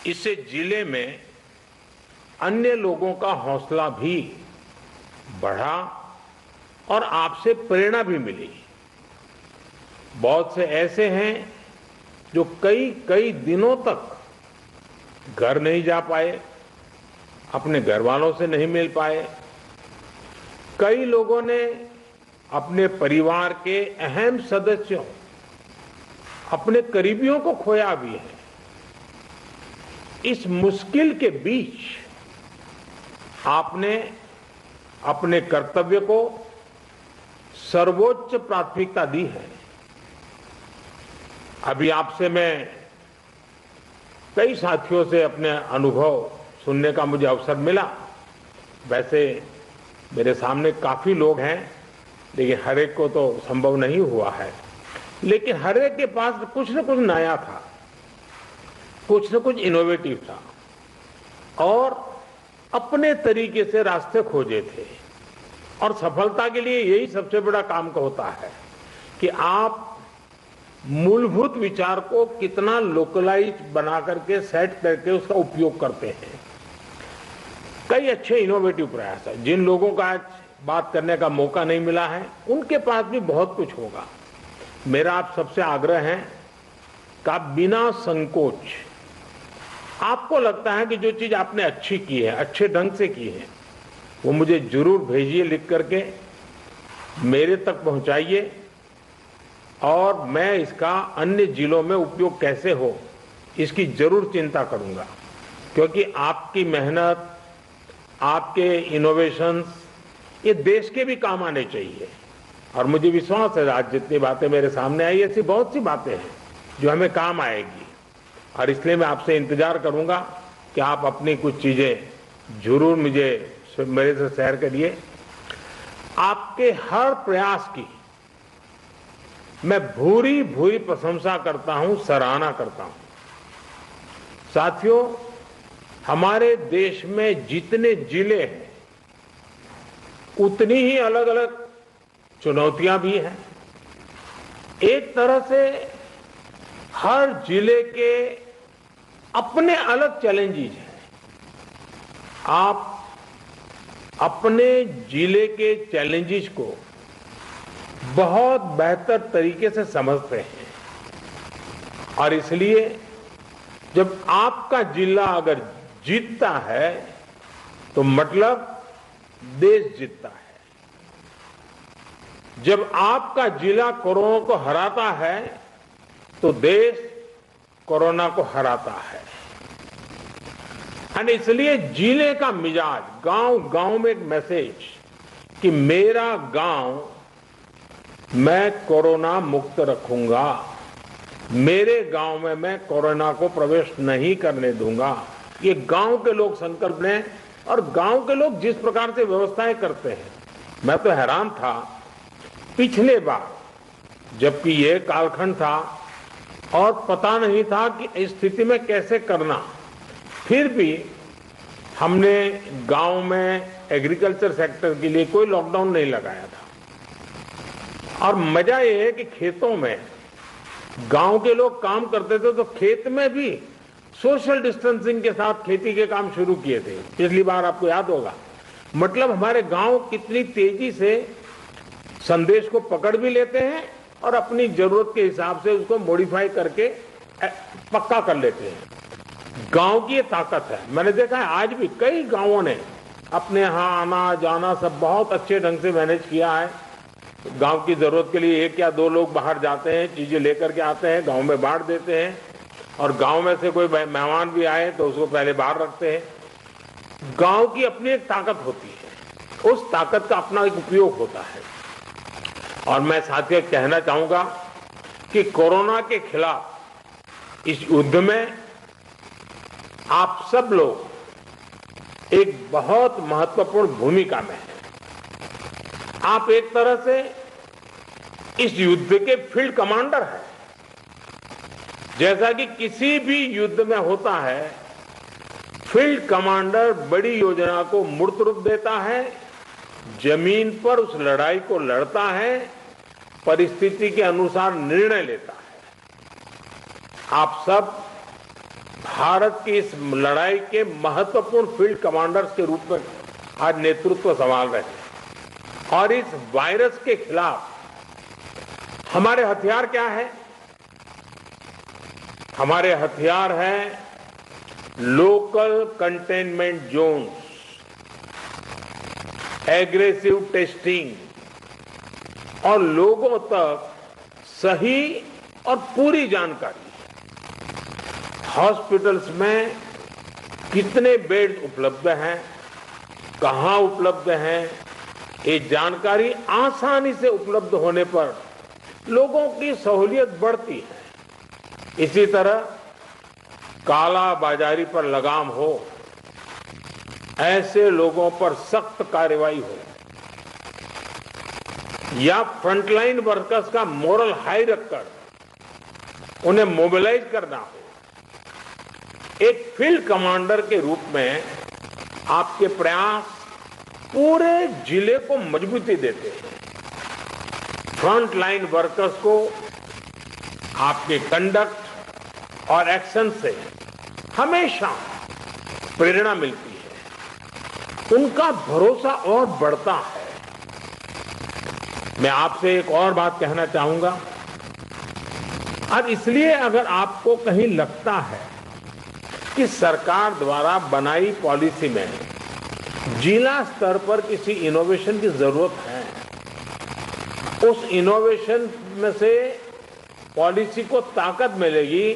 इससे जिले में अन्य लोगों का हौसला भी बढ़ा और आपसे प्रेरणा भी मिली। बहुत से ऐसे हैं जो कई कई दिनों तक घर नहीं जा पाए, अपने घर वालों से नहीं मिल पाए। कई लोगों ने अपने परिवार के अहम सदस्यों, अपने करीबियों को खोया भी है। इस मुश्किल के बीच आपने अपने कर्तव्य को सर्वोच्च प्राथमिकता दी है। अभी आपसे मैं कई साथियों से अपने अनुभव सुनने का मुझे अवसर मिला। वैसे मेरे सामने काफी लोग हैं, लेकिन हर एक को तो संभव नहीं हुआ है। लेकिन हर एक के पास कुछ न कुछ नया था, कुछ न कुछ इनोवेटिव था और अपने तरीके से रास्ते खोजे थे। और सफलता के लिए यही सबसे बड़ा काम का होता है कि आप मूलभूत विचार को कितना लोकलाइज बना करके सेट करके उसका उपयोग करते हैं। कई अच्छे इनोवेटिव प्रयास है। जिन लोगों का आज बात करने का मौका नहीं मिला है, उनके पास भी बहुत कुछ होगा। मेरा आप सबसे आग्रह है कि आप बिना संकोच, आपको लगता है कि जो चीज आपने अच्छी की है, अच्छे ढंग से की है, वो मुझे जरूर भेजिए, लिख करके मेरे तक पहुंचाइए और मैं इसका अन्य जिलों में उपयोग कैसे हो इसकी जरूर चिंता करूंगा। क्योंकि आपकी मेहनत, आपके इनोवेशंस ये देश के भी काम आने चाहिए। और मुझे विश्वास है आज जितनी बातें मेरे सामने आई, ऐसी बहुत सी बातें हैं जो हमें काम आएगी। और इसलिए मैं आपसे इंतजार करूंगा कि आप अपनी कुछ चीजें जरूर मेरे से शेयर करिए। आपके हर प्रयास की मैं भूरी भूरी प्रशंसा करता हूं, सराहना करता हूं। साथियों, हमारे देश में जितने जिले हैं उतनी ही अलग अलग चुनौतियां भी हैं। एक तरह से हर जिले के अपने अलग चैलेंजेस हैं। आप अपने जिले के चैलेंजेस को बहुत बेहतर तरीके से समझते हैं और इसलिए जब आपका जिला अगर जीतता है तो मतलब देश जीतता है। जब आपका जिला कोरोना को हराता है तो देश कोरोना को हराता है। और इसलिए जिले का मिजाज, गांव गांव में एक मैसेज कि मेरा गांव मैं कोरोना मुक्त रखूंगा, मेरे गांव में मैं कोरोना को प्रवेश नहीं करने दूंगा, ये गांव के लोग संकल्प लें। और गांव के लोग जिस प्रकार से व्यवस्थाएं करते हैं, मैं तो हैरान था। पिछले बार जबकि ये कालखंड था और पता नहीं था कि इस स्थिति में कैसे करना, फिर भी हमने गांव में एग्रीकल्चर सेक्टर के लिए कोई लॉकडाउन नहीं लगाया था। और मजा ये है कि खेतों में गांव के लोग काम करते थे तो खेत में भी सोशल डिस्टेंसिंग के साथ खेती के काम शुरू किए थे। पिछली बार आपको याद होगा। मतलब हमारे गांव कितनी तेजी से संदेश को पकड़ भी लेते हैं और अपनी जरूरत के हिसाब से उसको मॉडिफाई करके पक्का कर लेते हैं। गांव की ये ताकत है। मैंने देखा है आज भी कई गांवों ने अपने यहाँ आना जाना सब बहुत अच्छे ढंग से मैनेज किया है। गांव की जरूरत के लिए एक या दो लोग बाहर जाते हैं, चीजें लेकर के आते हैं, गांव में बांट देते हैं और गांव में से कोई मेहमान भी आए तो उसको पहले बाहर रखते हैं। गांव की अपनी एक ताकत होती है, उस ताकत का अपना एक उपयोग होता है। और मैं साथियों कहना चाहूंगा कि कोरोना के खिलाफ इस युद्ध में आप सब लोग एक बहुत महत्वपूर्ण भूमिका में हैं। आप एक तरह से इस युद्ध के फील्ड कमांडर हैं। जैसा कि किसी भी युद्ध में होता है, फील्ड कमांडर बड़ी योजना को मूर्त रूप देता है, जमीन पर उस लड़ाई को लड़ता है, परिस्थिति के अनुसार निर्णय लेता है। आप सब भारत की इस लड़ाई के महत्वपूर्ण फील्ड कमांडर्स के रूप में आज नेतृत्व संभाल रहे हैं। और इस वायरस के खिलाफ हमारे हथियार क्या है? हमारे हथियार हैं local containment zones, aggressive testing और लोगों तक सही और पूरी जानकारी। हॉस्पिटल्स में कितने बेड उपलब्ध हैं, कहां उपलब्ध हैं, ये जानकारी आसानी से उपलब्ध होने पर लोगों की सहूलियत बढ़ती है। इसी तरह काला बाजारी पर लगाम हो, ऐसे लोगों पर सख्त कार्रवाई हो, या फ्रंटलाइन वर्कर्स का मोरल हाई रखकर उन्हें मोबिलाइज करना हो। एक फील्ड कमांडर के रूप में आपके प्रयास पूरे जिले को मजबूती देते हैं। फ्रंटलाइन वर्कर्स को आपके कंडक्ट और एक्शन से हमेशा प्रेरणा मिलती है, उनका भरोसा और बढ़ता है। मैं आपसे एक और बात कहना चाहूंगा। अब इसलिए अगर आपको कहीं लगता है कि सरकार द्वारा बनाई पॉलिसी में जिला स्तर पर किसी इनोवेशन की जरूरत है, उस इनोवेशन में से पॉलिसी को ताकत मिलेगी,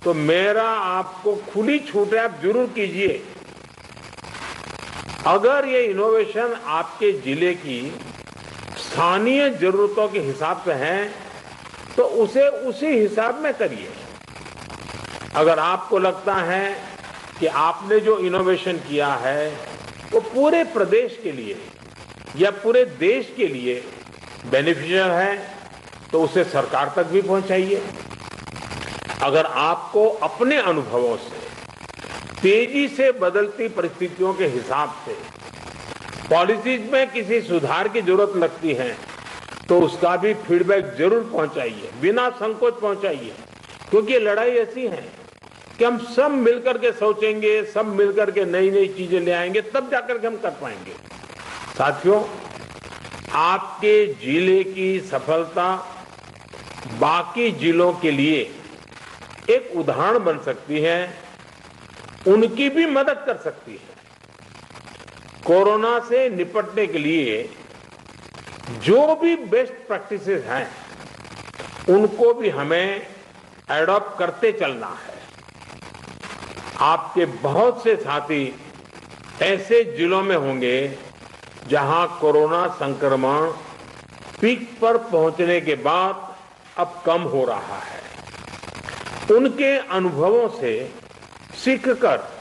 तो मेरा आपको खुली छूट है, आप जरूर कीजिए। अगर ये इनोवेशन आपके जिले की स्थानीय जरूरतों के हिसाब से है तो उसे उसी हिसाब में करिए। अगर आपको लगता है कि आपने जो इनोवेशन किया है वो पूरे प्रदेश के लिए या पूरे देश के लिए बेनिफिशियल है, तो उसे सरकार तक भी पहुंचाइए। अगर आपको अपने अनुभवों से तेजी से बदलती परिस्थितियों के हिसाब से पॉलिसीज में किसी सुधार की जरूरत लगती है, तो उसका भी फीडबैक जरूर पहुंचाइए, बिना संकोच पहुंचाइए। क्योंकि ये लड़ाई ऐसी है कि हम सब मिलकर के सोचेंगे, सब मिलकर के नई नई चीजें ले आएंगे, तब जाकर के हम कर पाएंगे। साथियों, आपके जिले की सफलता बाकी जिलों के लिए एक उदाहरण बन सकती है, उनकी भी मदद कर सकती है। कोरोना से निपटने के लिए जो भी बेस्ट प्रैक्टिसेस हैं, उनको भी हमें एडॉप्ट करते चलना है। आपके बहुत से साथी ऐसे जिलों में होंगे जहां कोरोना संक्रमण पीक पर पहुंचने के बाद अब कम हो रहा है। उनके अनुभवों से सीखकर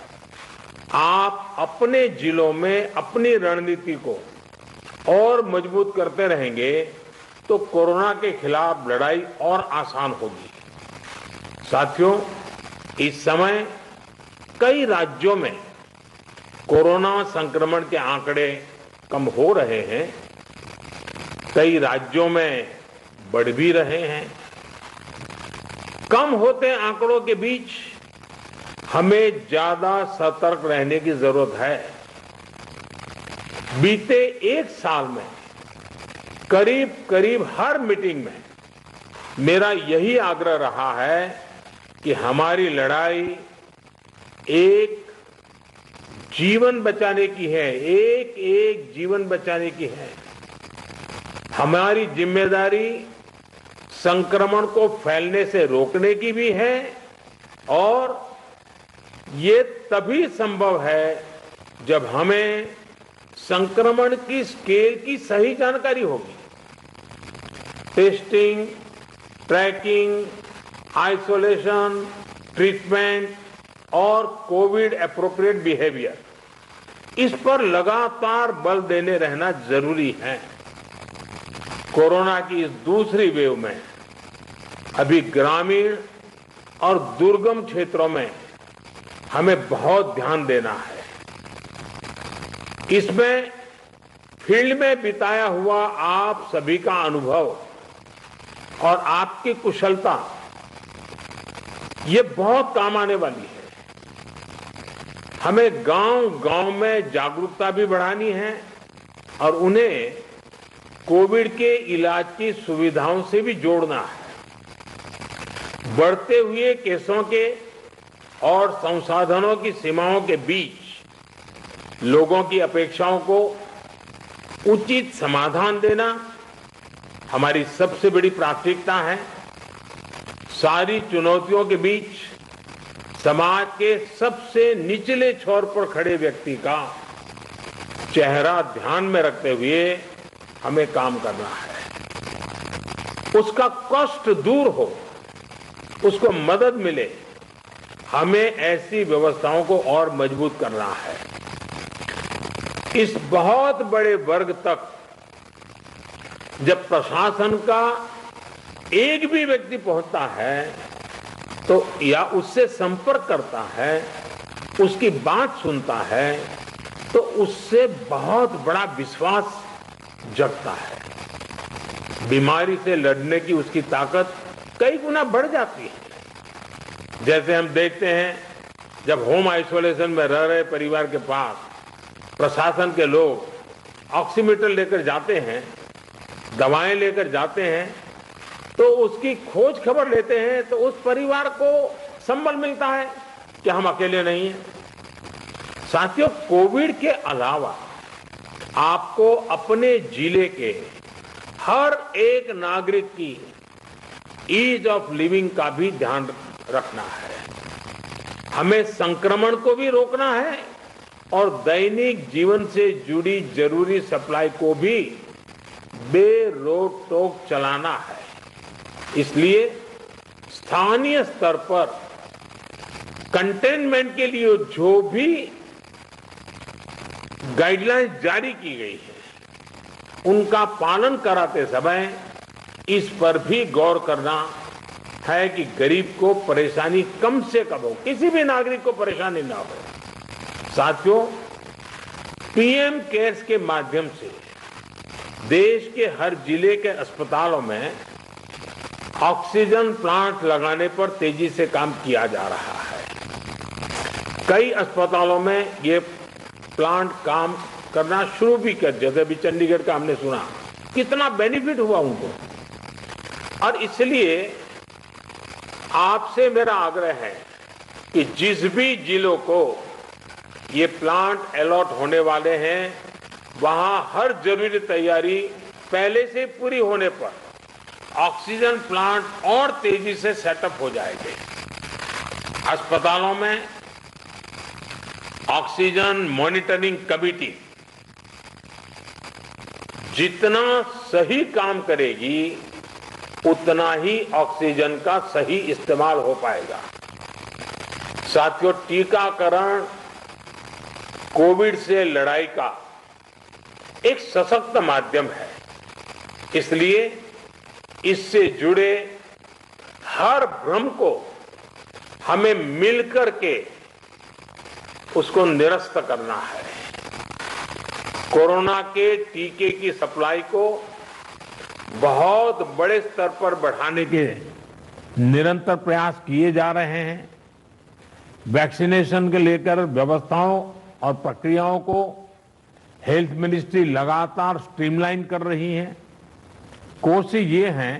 आप अपने जिलों में अपनी रणनीति को और मजबूत करते रहेंगे, तो कोरोना के खिलाफ लड़ाई और आसान होगी। साथियों, इस समय कई राज्यों में कोरोना संक्रमण के आंकड़े कम हो रहे हैं, कई राज्यों में बढ़ भी रहे हैं। कम होते आंकड़ों के बीच हमें ज्यादा सतर्क रहने की जरूरत है। बीते एक साल में करीब करीब हर मीटिंग में मेरा यही आग्रह रहा है कि हमारी लड़ाई एक जीवन बचाने की है, एक एक जीवन बचाने की है। हमारी जिम्मेदारी संक्रमण को फैलने से रोकने की भी है, और ये तभी संभव है जब हमें संक्रमण की स्केल की सही जानकारी होगी। टेस्टिंग, ट्रैकिंग, आइसोलेशन, ट्रीटमेंट और कोविड एप्रोप्रिएट बिहेवियर, इस पर लगातार बल देने रहना जरूरी है। कोरोना की इस दूसरी वेव में अभी ग्रामीण और दुर्गम क्षेत्रों में हमें बहुत ध्यान देना है। इसमें फील्ड में बिताया हुआ आप सभी का अनुभव और आपकी कुशलता ये बहुत काम आने वाली है। हमें गांव-गांव में जागरूकता भी बढ़ानी है और उन्हें कोविड के इलाज की सुविधाओं से भी जोड़ना है। बढ़ते हुए केसों के और संसाधनों की सीमाओं के बीच लोगों की अपेक्षाओं को उचित समाधान देना हमारी सबसे बड़ी प्राथमिकता है। सारी चुनौतियों के बीच समाज के सबसे निचले छोर पर खड़े व्यक्ति का चेहरा ध्यान में रखते हुए हमें काम करना है। उसका कष्ट दूर हो, उसको मदद मिले, हमें ऐसी व्यवस्थाओं को और मजबूत करना है। इस बहुत बड़े वर्ग तक जब प्रशासन का एक भी व्यक्ति पहुंचता है तो या उससे संपर्क करता है, उसकी बात सुनता है, तो उससे बहुत बड़ा विश्वास जगता है। बीमारी से लड़ने की उसकी ताकत कई गुना बढ़ जाती है। जैसे हम देखते हैं, जब होम आइसोलेशन में रह रहे परिवार के पास प्रशासन के लोग ऑक्सीमीटर लेकर जाते हैं, दवाएं लेकर जाते हैं, तो उसकी खोज खबर लेते हैं, तो उस परिवार को संबल मिलता है कि हम अकेले नहीं हैं। साथियों, कोविड के अलावा आपको अपने जिले के हर एक नागरिक की ईज ऑफ लिविंग का भी ध्यान रखना है। हमें संक्रमण को भी रोकना है और दैनिक जीवन से जुड़ी जरूरी सप्लाई को भी बेरोक टोक चलाना है। इसलिए स्थानीय स्तर पर कंटेनमेंट के लिए जो भी गाइडलाइंस जारी की गई है, उनका पालन कराते समय इस पर भी गौर करना है कि गरीब को परेशानी कम से कम हो, किसी भी नागरिक को परेशानी ना हो। साथियों, पीएम केयर्स के माध्यम से देश के हर जिले के अस्पतालों में ऑक्सीजन प्लांट लगाने पर तेजी से काम किया जा रहा है। कई अस्पतालों में ये प्लांट काम करना शुरू भी कर, जैसे अभी चंडीगढ़ का हमने सुना, कितना बेनिफिट हुआ उनको। और इसलिए आपसे मेरा आग्रह है कि जिस भी जिलों को ये प्लांट अलॉट होने वाले हैं, वहां हर जरूरी तैयारी पहले से पूरी होने पर ऑक्सीजन प्लांट और तेजी से सेटअप हो जाएंगे। अस्पतालों में ऑक्सीजन मॉनिटरिंग कमेटी जितना सही काम करेगी, उतना ही ऑक्सीजन का सही इस्तेमाल हो पाएगा। साथियों, टीकाकरण कोविड से लड़ाई का एक सशक्त माध्यम है। इसलिए इससे जुड़े हर भ्रम को हमें मिलकर के उसको निरस्त करना है। कोरोना के टीके की सप्लाई को बहुत बड़े स्तर पर बढ़ाने के निरंतर प्रयास किए जा रहे हैं। वैक्सीनेशन के लेकर व्यवस्थाओं और प्रक्रियाओं को हेल्थ मिनिस्ट्री लगातार स्ट्रीमलाइन कर रही है। कोशिश ये है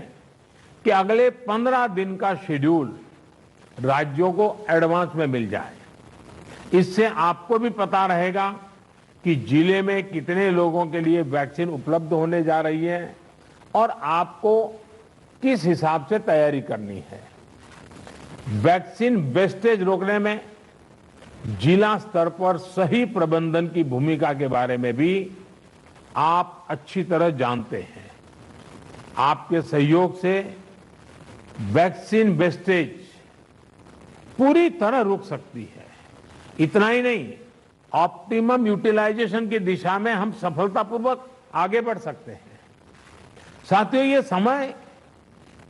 कि अगले 15 दिन का शेड्यूल राज्यों को एडवांस में मिल जाए। इससे आपको भी पता रहेगा कि जिले में कितने लोगों के लिए वैक्सीन उपलब्ध होने जा रही है और आपको किस हिसाब से तैयारी करनी है। वैक्सीन वेस्टेज रोकने में जिला स्तर पर सही प्रबंधन की भूमिका के बारे में भी आप अच्छी तरह जानते हैं। आपके सहयोग से वैक्सीन वेस्टेज पूरी तरह रुक सकती है। इतना ही नहीं, ऑप्टिमम यूटिलाइजेशन की दिशा में हम सफलतापूर्वक आगे बढ़ सकते हैं। साथियों, ये समय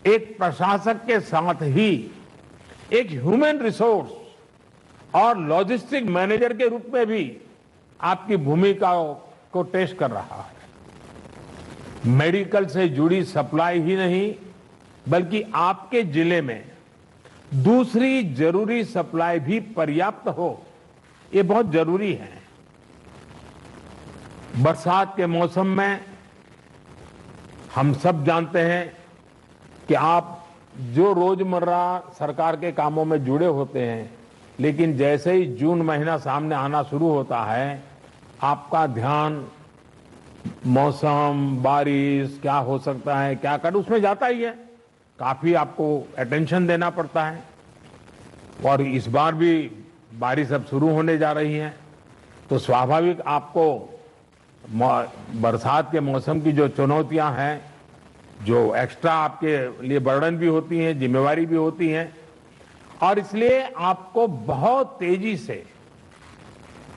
एक प्रशासक के साथ ही एक ह्यूमन रिसोर्स और लॉजिस्टिक मैनेजर के रूप में भी आपकी भूमिका को टेस्ट कर रहा है। मेडिकल से जुड़ी सप्लाई ही नहीं, बल्कि आपके जिले में दूसरी जरूरी सप्लाई भी पर्याप्त हो, ये बहुत जरूरी है। बरसात के मौसम में हम सब जानते हैं कि आप जो रोजमर्रा सरकार के कामों में जुड़े होते हैं, लेकिन जैसे ही जून महीना सामने आना शुरू होता है, आपका ध्यान मौसम, बारिश क्या हो सकता है, क्या कर, उसमें जाता ही है। काफी आपको अटेंशन देना पड़ता है। और इस बार भी बारिश अब शुरू होने जा रही है, तो स्वाभाविक आपको बरसात के मौसम की जो चुनौतियां हैं, जो एक्स्ट्रा आपके लिए बर्डन भी होती हैं, जिम्मेवारी भी होती हैं, और इसलिए आपको बहुत तेजी से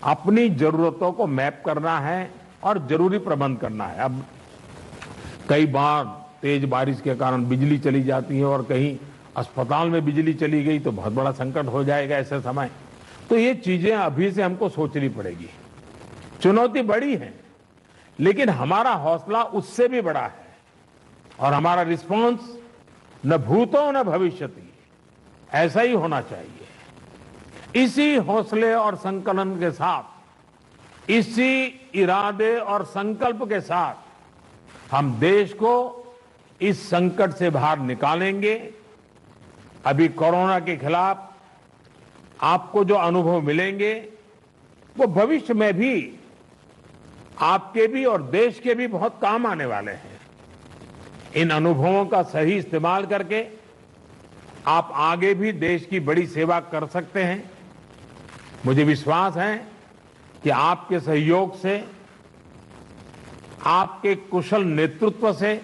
अपनी जरूरतों को मैप करना है और जरूरी प्रबंध करना है। अब कई बार तेज बारिश के कारण बिजली चली जाती है और कहीं अस्पताल में बिजली चली गई तो बहुत बड़ा संकट हो जाएगा ऐसे समय। तो ये चीजें अभी से हमको सोचनी पड़ेगी। चुनौती बड़ी है, लेकिन हमारा हौसला उससे भी बड़ा है और हमारा रिस्पॉन्स न भूतो न भविष्यति, ऐसा ही होना चाहिए। इसी हौसले और संकलन के साथ, इसी इरादे और संकल्प के साथ हम देश को इस संकट से बाहर निकालेंगे। अभी कोरोना के खिलाफ आपको जो अनुभव मिलेंगे, वो भविष्य में भी आपके भी और देश के भी बहुत काम आने वाले हैं। इन अनुभवों का सही इस्तेमाल करके आप आगे भी देश की बड़ी सेवा कर सकते हैं। मुझे विश्वास है कि आपके सहयोग से, आपके कुशल नेतृत्व से,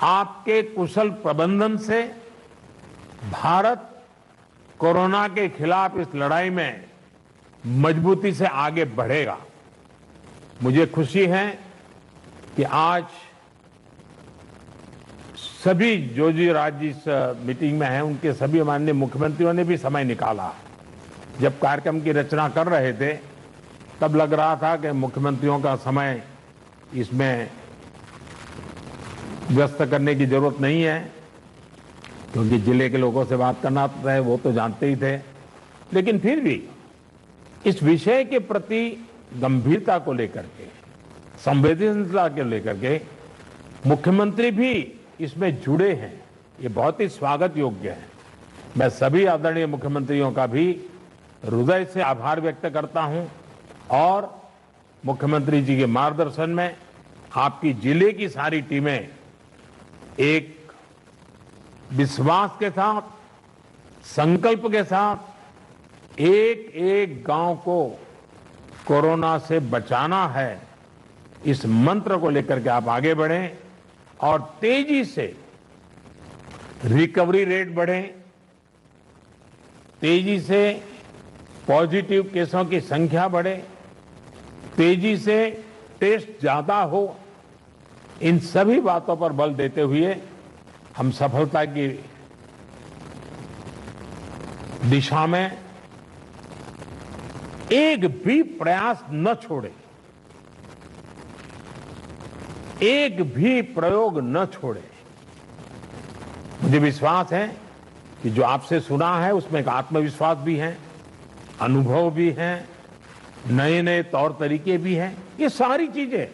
आपके कुशल प्रबंधन से भारत कोरोना के खिलाफ इस लड़ाई में मजबूती से आगे बढ़ेगा। मुझे खुशी है कि आज सभी जो राज्य इस मीटिंग में हैं, उनके सभी माननीय मुख्यमंत्रियों ने भी समय निकाला। जब कार्यक्रम की रचना कर रहे थे, तब लग रहा था कि मुख्यमंत्रियों का समय इसमें व्यस्त करने की जरूरत नहीं है, क्योंकि जिले के लोगों से बात करना है, वो तो जानते ही थे। लेकिन फिर भी इस विषय के प्रति गंभीरता को लेकर के, संवेदनशीलता को लेकर के मुख्यमंत्री भी इसमें जुड़े हैं, ये बहुत ही स्वागत योग्य है। मैं सभी आदरणीय मुख्यमंत्रियों का भी हृदय से आभार व्यक्त करता हूं और मुख्यमंत्री जी के मार्गदर्शन में आपकी जिले की सारी टीमें एक विश्वास के साथ, संकल्प के साथ एक एक गांव को कोरोना से बचाना है, इस मंत्र को लेकर के आप आगे बढ़ें और तेजी से रिकवरी रेट बढ़े, तेजी से पॉजिटिव केसों की संख्या बढ़े, तेजी से टेस्ट ज्यादा हो। इन सभी बातों पर बल देते हुए हम सफलता की दिशा में एक भी प्रयास न छोड़े, एक भी प्रयोग न छोड़े। मुझे विश्वास है कि जो आपसे सुना है उसमें एक आत्मविश्वास भी है, अनुभव भी है, नए नए तौर तरीके भी हैं। ये सारी चीजें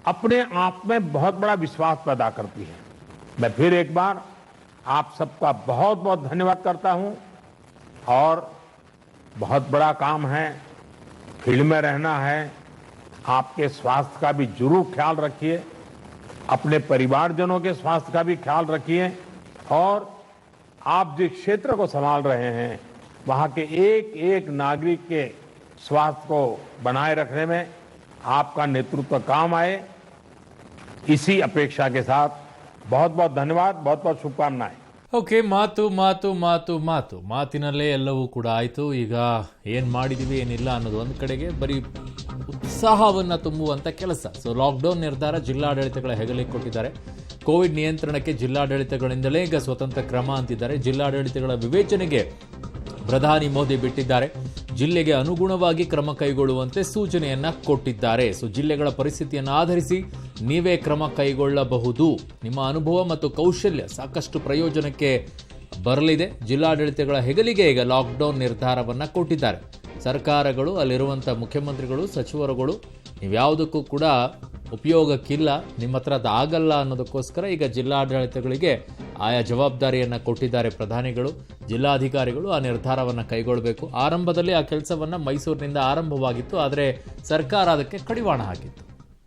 अपने आप में बहुत बड़ा विश्वास पैदा करती हैं। मैं फिर एक बार आप सबका बहुत बहुत धन्यवाद करता हूं और बहुत बड़ा काम है, फील्ड में रहना है। आपके स्वास्थ्य का भी जरूर ख्याल रखिए, अपने परिवारजनों के स्वास्थ्य का भी ख्याल रखिए और आप जिस क्षेत्र को संभाल रहे हैं वहां के एक एक नागरिक के स्वास्थ्य को बनाए रखने में आपका नेतृत्व काम आए, इसी अपेक्षा के साथ बहुत बहुत धन्यवाद, बहुत बहुत शुभकामनाएं। ಓಕೆ, ಮಾತಿನಲ್ಲೇ ಎಲ್ಲವೂ ಕೂಡ ಆಯಿತು. ಈಗ ಏನು ಮಾಡಿದ್ದೀವಿ ಏನಿಲ್ಲ ಅನ್ನೋದು ಒಂದು ಕಡೆಗೆ ಬರೀ ಉತ್ಸಾಹವನ್ನು ತುಂಬುವಂಥ ಕೆಲಸ. ಸೊ ಲಾಕ್ಡೌನ್ ನಿರ್ಧಾರ ಜಿಲ್ಲಾಡಳಿತಗಳ ಹೆಗಲಿಗೆ ಕೊಟ್ಟಿದ್ದಾರೆ. ಕೋವಿಡ್ ನಿಯಂತ್ರಣಕ್ಕೆ ಜಿಲ್ಲಾಡಳಿತಗಳಿಂದಲೇ ಈಗ ಸ್ವತಂತ್ರ ಕ್ರಮ ಅಂತಿದ್ದಾರೆ. ಜಿಲ್ಲಾಡಳಿತಗಳ ವಿವೇಚನೆಗೆ ಪ್ರಧಾನಿ ಮೋದಿ ಬಿಟ್ಟಿದ್ದಾರೆ. ಜಿಲ್ಲೆಗೆ ಅನುಗುಣವಾಗಿ ಕ್ರಮ ಕೈಗೊಳ್ಳುವಂತೆ ಸೂಚನೆಯನ್ನ ಕೊಟ್ಟಿದ್ದಾರೆ. ಸೊ ಜಿಲ್ಲೆಗಳ ಪರಿಸ್ಥಿತಿಯನ್ನು ಆಧರಿಸಿ ನೀವೇ ಕ್ರಮ ಕೈಗೊಳ್ಳಬಹುದು. ನಿಮ್ಮ ಅನುಭವ ಮತ್ತು ಕೌಶಲ್ಯ ಸಾಕಷ್ಟು ಪ್ರಯೋಜನಕ್ಕೆ ಬರಲಿದೆ. ಜಿಲ್ಲಾಡಳಿತಗಳ ಹೆಗಲಿಗೆ ಈಗ ಲಾಕ್ಡೌನ್ ನಿರ್ಧಾರವನ್ನು ಕೊಟ್ಟಿದ್ದಾರೆ. ಸರ್ಕಾರಗಳು, ಅಲ್ಲಿರುವಂಥ ಮುಖ್ಯಮಂತ್ರಿಗಳು, ಸಚಿವರುಗಳು ನೀವ್ಯಾವುದಕ್ಕೂ ಕೂಡ ಉಪಯೋಗಕ್ಕಿಲ್ಲ, ನಿಮ್ಮ ಹತ್ರ ಅದಾಗಲ್ಲ ಅನ್ನೋದಕ್ಕೋಸ್ಕರ ಈಗ ಜಿಲ್ಲಾಡಳಿತಗಳಿಗೆ ಆಯಾ ಜವಾಬ್ದಾರಿಯನ್ನು ಕೊಟ್ಟಿದ್ದಾರೆ ಪ್ರಧಾನಿಗಳು. ಜಿಲ್ಲಾಧಿಕಾರಿಗಳು ಆ ನಿರ್ಧಾರವನ್ನು ಕೈಗೊಳ್ಳಬೇಕು. ಆರಂಭದಲ್ಲಿ ಆ ಕೆಲಸವನ್ನು ಮೈಸೂರಿನಿಂದ ಆರಂಭವಾಗಿತ್ತು, ಆದರೆ ಸರ್ಕಾರ ಅದಕ್ಕೆ ಕಡಿವಾಣ ಹಾಕಿತ್ತು.